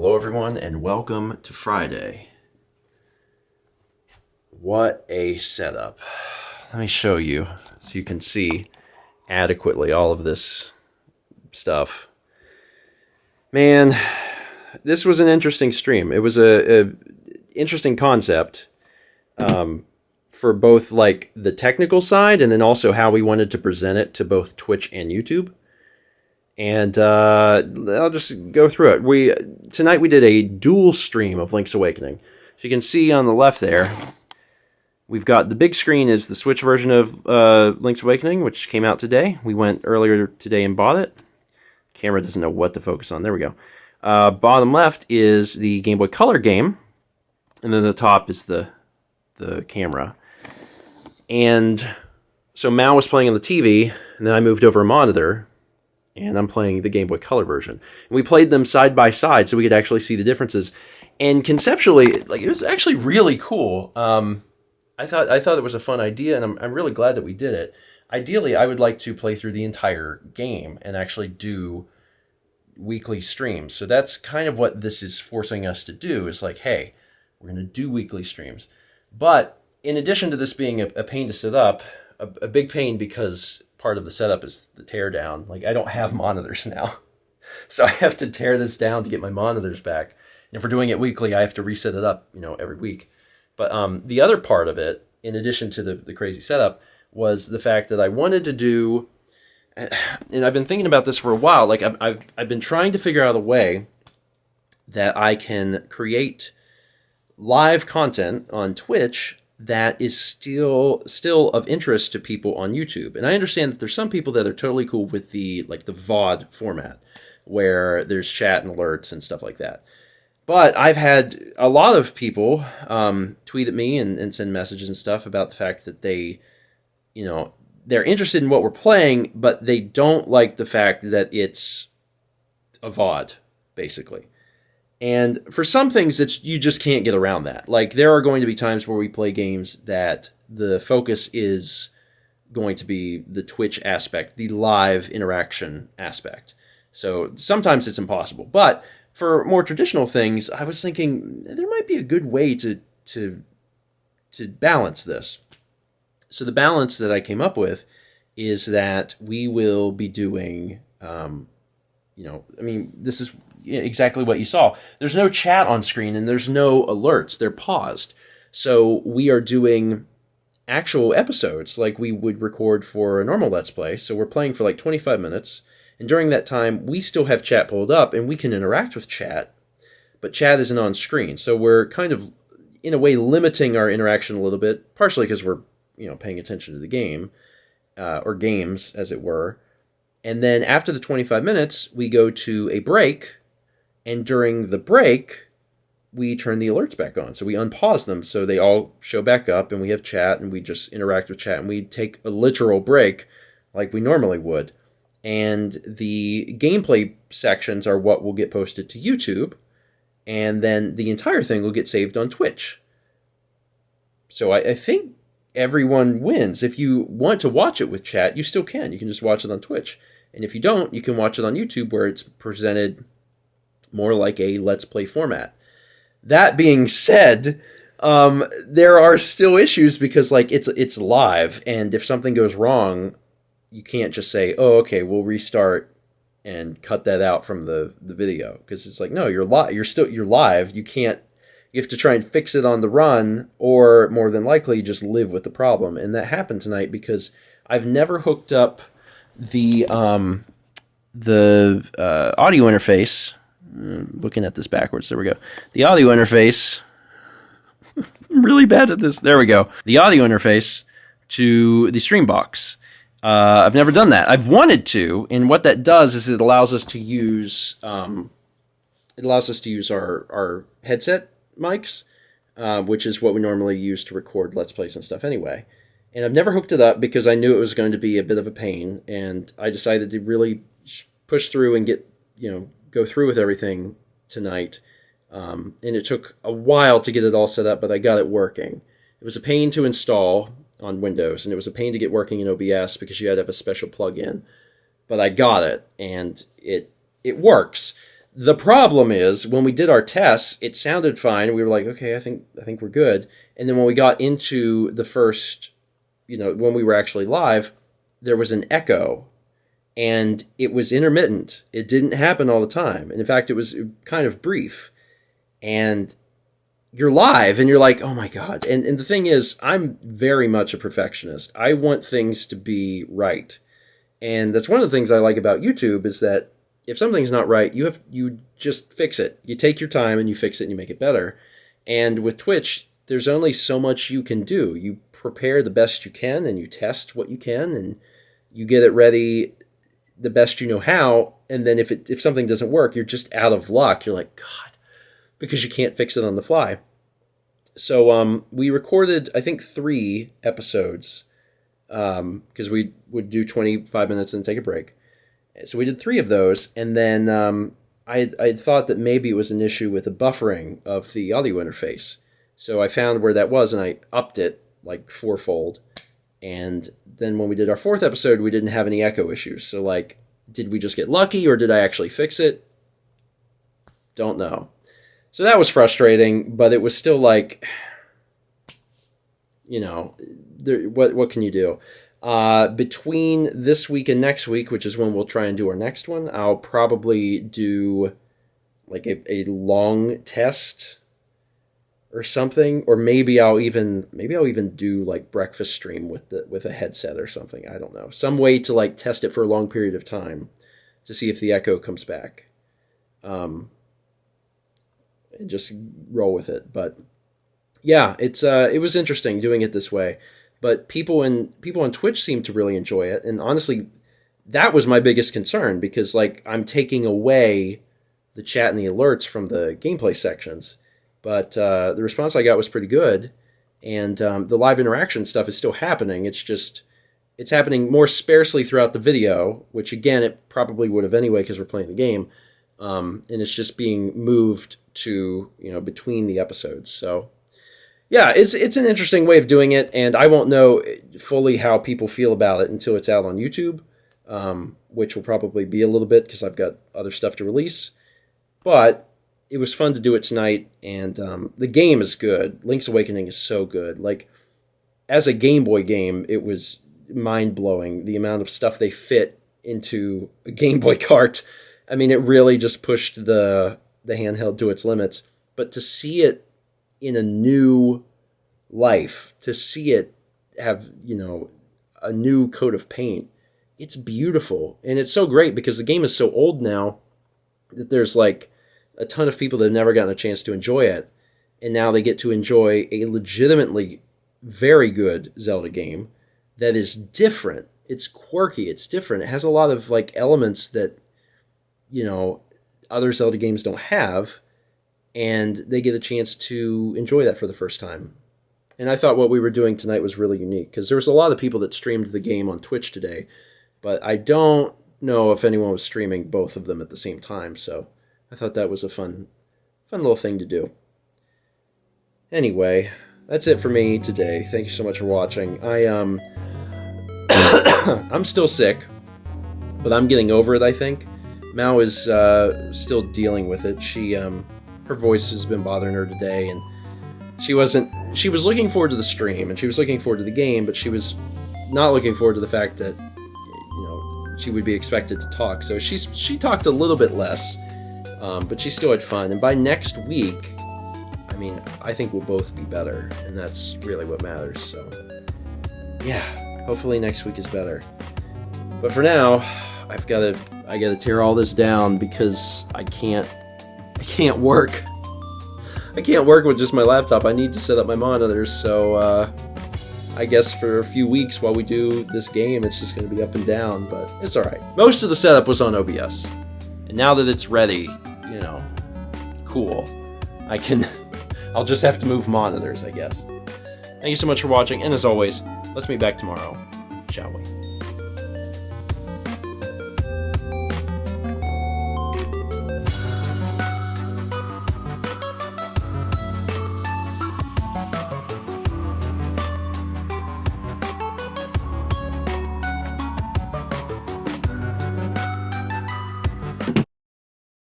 Hello everyone and welcome to Friday. What a setup. Let me show you so you can see adequately all of this stuff. Man, this was an interesting stream. It was a interesting concept for both like the technical side and then also how we wanted to present it to both Twitch and YouTube. And I'll just go through it. Tonight we did a dual stream of Link's Awakening. So you can see on the left there, we've got the big screen is the Switch version of Link's Awakening, which came out today. We went earlier today and bought it. Camera doesn't know what to focus on. There we go. Bottom left is the Game Boy Color game, and then the top is the camera. And so Mal was playing on the TV, and then I moved over a monitor, and I'm playing the Game Boy Color version. And we played them side by side so we could actually see the differences. And conceptually, like, it was actually really cool. I thought it was a fun idea, and I'm really glad that we did it. Ideally, I would like to play through the entire game and actually do weekly streams. So that's kind of what this is forcing us to do, is like, hey, we're going to do weekly streams. But in addition to this being a pain to set up, a big pain because part of the setup is the teardown. Like, I don't have monitors now. So I have to tear this down to get my monitors back. And if we're doing it weekly, I have to reset it up, every week. But the other part of it, in addition to the crazy setup, was the fact that I wanted to do, and I've been thinking about this for a while, like I've been trying to figure out a way that I can create live content on Twitch that is still of interest to people on YouTube. And I understand that there's some people that are totally cool with the VOD format, where there's chat and alerts and stuff like that. But I've had a lot of people tweet at me and send messages and stuff about the fact that they, they're interested in what we're playing, but they don't like the fact that it's a VOD, basically. And for some things, you just can't get around that. Like, there are going to be times where we play games that the focus is going to be the Twitch aspect, the live interaction aspect. So sometimes it's impossible. But for more traditional things, I was thinking there might be a good way to balance this. So the balance that I came up with is that we will be doing, this is exactly what you saw. There's no chat on screen and there's no alerts. They're paused. So we are doing actual episodes like we would record for a normal Let's Play. So we're playing for like 25 minutes. And during that time, we still have chat pulled up and we can interact with chat, but chat isn't on screen. So we're kind of, in a way, limiting our interaction a little bit, partially because we're, paying attention to the game, or games, as it were. And then after the 25 minutes, we go to a break, and during the break, we turn the alerts back on. So we unpause them so they all show back up, and we have chat, and we just interact with chat, and we take a literal break like we normally would. And the gameplay sections are what will get posted to YouTube, and then the entire thing will get saved on Twitch. So I think everyone wins. If you want to watch it with chat, you still can. You can just watch it on Twitch. And if you don't, you can watch it on YouTube, where it's presented more like a Let's Play format. That being said, there are still issues because it's live, and if something goes wrong, you can't just say, oh, okay, we'll restart and cut that out from the video, because it's like, no, you're live. You're live. You have to try and fix it on the run, or more than likely just live with the problem. And that happened tonight because I've never hooked up the audio interface. Looking at this backwards. There we go. The audio interface. I'm really bad at this. There we go. The audio interface to the stream box. I've never done that. I've wanted to, and what that does is it allows us to use our headset mics, which is what we normally use to record Let's Plays and stuff anyway. And I've never hooked it up because I knew it was going to be a bit of a pain, and I decided to really push through and go through with everything tonight. And it took a while to get it all set up, but I got it working. It was a pain to install on Windows, and it was a pain to get working in OBS because you had to have a special plug-in. But I got it, and it works. The problem is when we did our tests, it sounded fine. We were like, okay, I think we're good. And then when we got into the first, when we were actually live, there was an echo, and it was intermittent. It didn't happen all the time. And in fact, it was kind of brief. And you're live and you're like, oh my God. And the thing is, I'm very much a perfectionist. I want things to be right. And that's one of the things I like about YouTube is that if something's not right, you just fix it. You take your time and you fix it and you make it better. And with Twitch, there's only so much you can do. You prepare the best you can and you test what you can and you get it ready the best you know how. And then if something doesn't work, you're just out of luck. You're like, God, because you can't fix it on the fly. So we recorded, I think, 3 episodes because we would do 25 minutes and take a break. So we did 3 of those, and then I had thought that maybe it was an issue with the buffering of the audio interface. So I found where that was, and I upped it like 4-fold. And then when we did our 4th episode, we didn't have any echo issues. So, like, did we just get lucky, or did I actually fix it? Don't know. So that was frustrating, but it was still like, what can you do? Between this week and next week, which is when we'll try and do our next one, I'll probably do like a long test or something, or maybe I'll even do like breakfast stream with a headset or something. I don't know, some way to like test it for a long period of time to see if the echo comes back. And just roll with it. But yeah, it was interesting doing it this way. But people on Twitch seem to really enjoy it, and honestly, that was my biggest concern because like I'm taking away the chat and the alerts from the gameplay sections. But the response I got was pretty good, and the live interaction stuff is still happening. It's happening more sparsely throughout the video, which again it probably would have anyway because we're playing the game, and it's just being moved to between the episodes. So yeah, it's an interesting way of doing it, and I won't know fully how people feel about it until it's out on YouTube, which will probably be a little bit because I've got other stuff to release. But it was fun to do it tonight, and the game is good. Link's Awakening is so good. Like, as a Game Boy game, it was mind-blowing, the amount of stuff they fit into a Game Boy cart. I mean, it really just pushed the handheld to its limits. But to see it in a new life, to see it have, a new coat of paint, it's beautiful. And it's so great because the game is so old now that there's like a ton of people that have never gotten a chance to enjoy it. And now they get to enjoy a legitimately very good Zelda game that is different. It's quirky. It's different. It has a lot of like elements that, other Zelda games don't have. And they get a chance to enjoy that for the first time. And I thought what we were doing tonight was really unique, because there was a lot of people that streamed the game on Twitch today, but I don't know if anyone was streaming both of them at the same time, so I thought that was a fun little thing to do. Anyway, that's it for me today. Thank you so much for watching. I'm still sick, but I'm getting over it, I think. Mao is still dealing with it. Her voice has been bothering her today, and she was looking forward to the stream, and she was looking forward to the game, but she was not looking forward to the fact that, she would be expected to talk. So she talked a little bit less, but she still had fun. And by next week, I think we'll both be better, and that's really what matters. So, yeah, hopefully next week is better. But for now, I gotta tear all this down because I can't work. I can't work with just my laptop. I need to set up my monitors, so I guess for a few weeks while we do this game, it's just going to be up and down, but it's alright. Most of the setup was on OBS, and now that it's ready, cool. I'll just have to move monitors, I guess. Thank you so much for watching, and as always, let's meet back tomorrow, shall we?